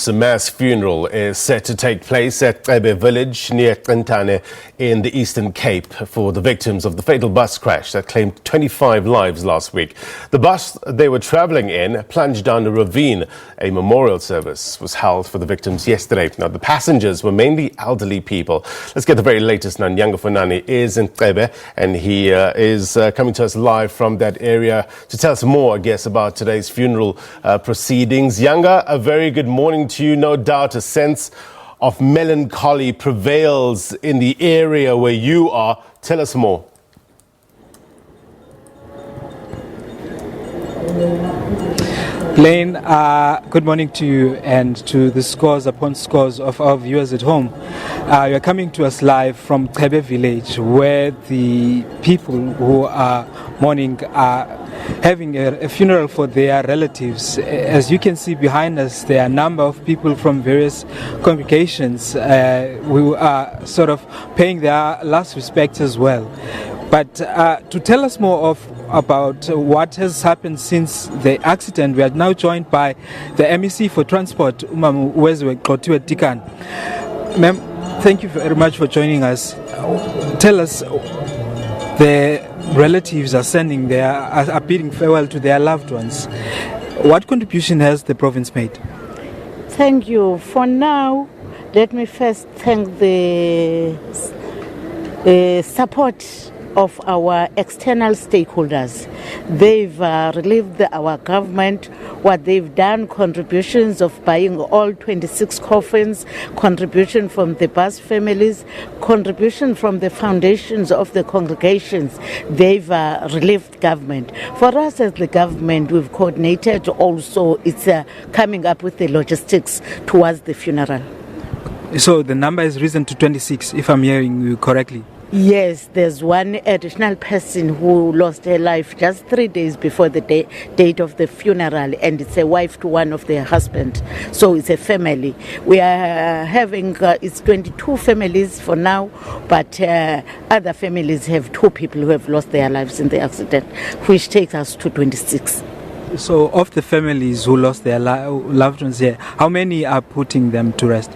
A mass funeral is set to take place at Cebe village near Centane in the Eastern Cape for the victims of the fatal bus crash that claimed 25 lives last week. The bus they were travelling in plunged down a ravine. A memorial service was held for the victims yesterday. Now, the passengers were mainly elderly people. Let's get the very latest now. Nyanga Fonani is in Cebe and he is coming to us live from that area to tell us more, I guess, about today's funeral proceedings. Nyanga, a very good morning to you. No doubt a sense of melancholy prevails in the area where you are. Tell us more. Blaine, good morning to you and to the scores upon scores of our viewers at home. You are coming to us live from Cebe village, where the people who are mourning are having a funeral for their relatives. As you can see behind us, there are a number of people from various congregations who are sort of paying their last respects as well. But to tell us more about what has happened since the accident, we are now joined by the MEC for Transport, Ghothiwe Tikana. Ma'am, thank you very much for joining us. Tell us, the relatives are are bidding farewell to their loved ones. What contribution has the province made? Thank you. For now, let me first thank the support of our external stakeholders. They've relieved our government what they've done, contributions of buying all 26 coffins, contribution from the bus families, contribution from the foundations of the congregations. They've relieved government. For us as the government, we've coordinated also, it's coming up with the logistics towards the funeral. So the number has risen to 26, if I'm hearing you correctly. Yes, there's one additional person who lost her life just 3 days before the date of the funeral, and it's a wife to one of their husbands. So it's a family. We are having, it's 22 families for now, but other families have 2 people who have lost their lives in the accident, which takes us to 26. So of the families who lost their loved ones here, how many are putting them to rest?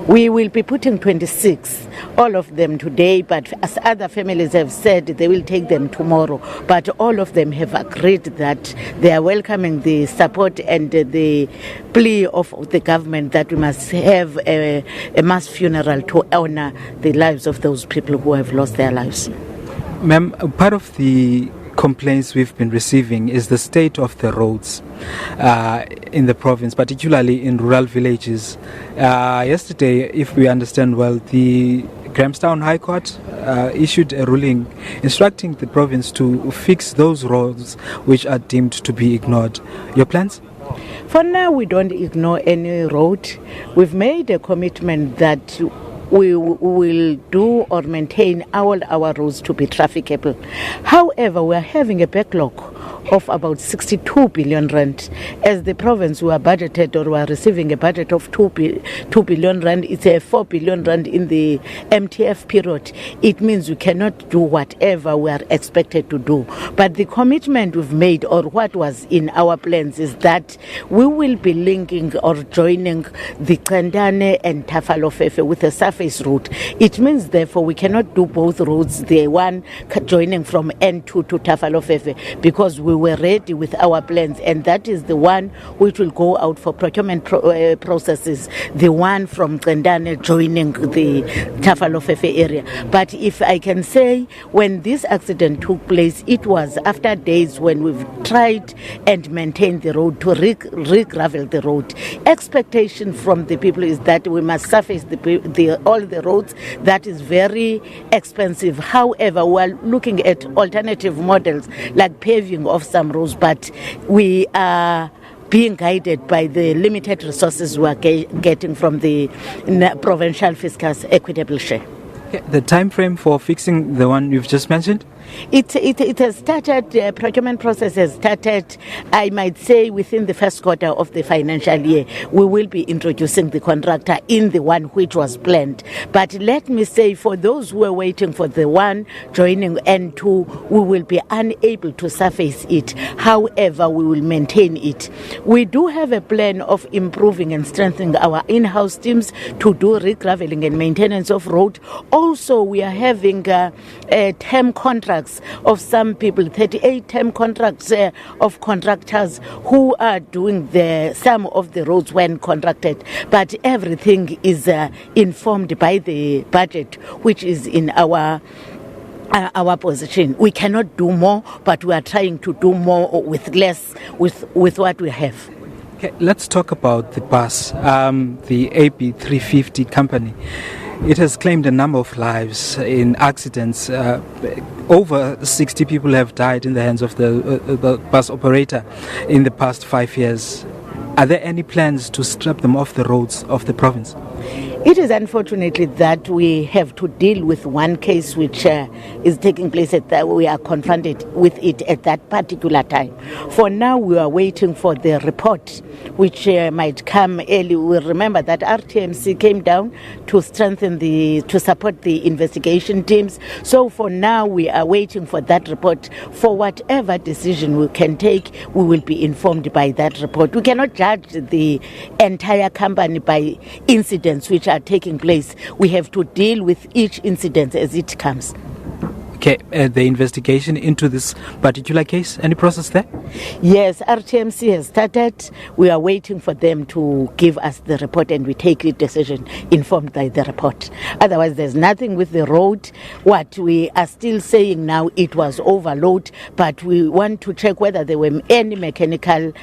We will be putting 26, all of them today, but as other families have said, they will take them tomorrow. But all of them have agreed that they are welcoming the support and the plea of the government that we must have a mass funeral to honor the lives of those people who have lost their lives. Ma'am, part of the complaints we've been receiving is the state of the roads in the province, particularly in rural villages. Yesterday, if we understand well, the Grahamstown High Court issued a ruling instructing the province to fix those roads which are deemed to be ignored. Your plans? For now, we don't ignore any road. We've made a commitment that we will do or maintain all our roads to be trafficable. However, we are having a backlog of about 62 billion rand. As the province, we are budgeted or we are receiving a budget of 2 billion rand. It's a 4 billion rand in the MTF period. It means we cannot do whatever we are expected to do. But the commitment we've made, or what was in our plans, is that we will be linking or joining the Centane and Tafalofefe with a surface route. It means, therefore, we cannot do both roads, the one joining from N2 to Tafalofefe, because we were ready with our plans, and that is the one which will go out for procurement processes, the one from Centane joining the Tafalofefe area. But if I can say, when this accident took place, it was after days when we've tried and maintained the road to re-gravel the road. Expectation from the people is that we must surface all the roads. That is very expensive. However, we are looking at alternative models like paving of some roads, but we are being guided by the limited resources we are getting from the provincial fiscus equitable share. The time frame for fixing the one you've just mentioned? It has started, the procurement process has started, I might say, within the first quarter of the financial year. We will be introducing the contractor in the one which was planned. But let me say, for those who are waiting for the one joining N2, we will be unable to surface it. However, we will maintain it. We do have a plan of improving and strengthening our in-house teams to do regraveling and maintenance of road. Also, we are having term contracts of some people, 38 term contracts of contractors who are doing some of the roads when contracted. But everything is informed by the budget, which is in our position. We cannot do more, but we are trying to do more with less, with what we have. Okay, let's talk about the bus, the AB350 company. It has claimed a number of lives in accidents. Over 60 people have died in the hands of the bus operator in the past 5 years. Are there any plans to strip them off the roads of the province? It is unfortunately that we have to deal with one case which is taking place that we are confronted with it at that particular time. For now, we are waiting for the report which might come early. We remember that RTMC came down to to support the investigation teams. So for now, we are waiting for that report. For whatever decision we can take, we will be informed by that report. We cannot judge the entire company by incidents which are taking place. We have to deal with each incident as it comes. Okay, the investigation into this particular case, any process there? Yes, RTMC has started. We are waiting for them to give us the report and we take the decision informed by the report. Otherwise, there's nothing with the road. What we are still saying now, it was overload, but we want to check whether there were any mechanical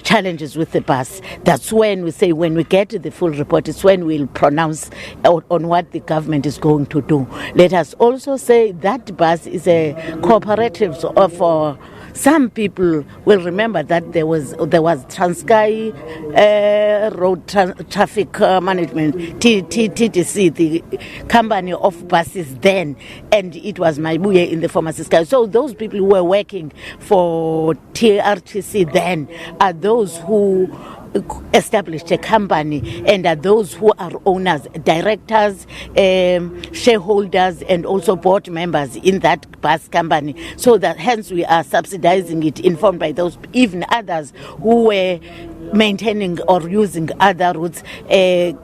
challenges with the bus. That's when we say, when we get the full report, it's when we'll pronounce on what the government is going to do. Let us also say that bus is a cooperative for some people will remember that there was Transkei Road Traffic Management, TTC, the company of buses then, and it was Maibuye in the former Sky. So those people who were working for TRTC then are those who established a company and are those who are owners, directors, shareholders, and also board members in that bus company. So that hence we are subsidizing it, informed by those, even others who were maintaining or using other routes were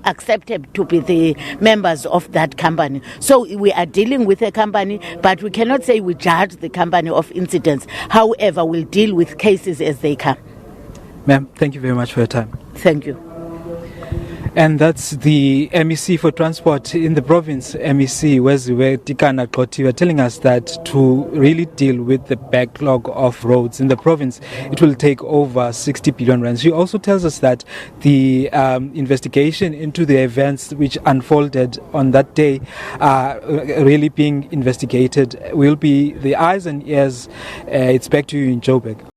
accepted to be the members of that company. So we are dealing with a company, but we cannot say we judge the company of incidents. However, we'll deal with cases as they come. Ma'am, thank you very much for your time. Thank you. And that's the MEC for Transport in the province, MEC Tikana-Gxothiwe, telling us that to really deal with the backlog of roads in the province, it will take over 60 billion rands. She also tells us that the investigation into the events which unfolded on that day are really being investigated. Will be the eyes and ears. It's back to you in Joburg.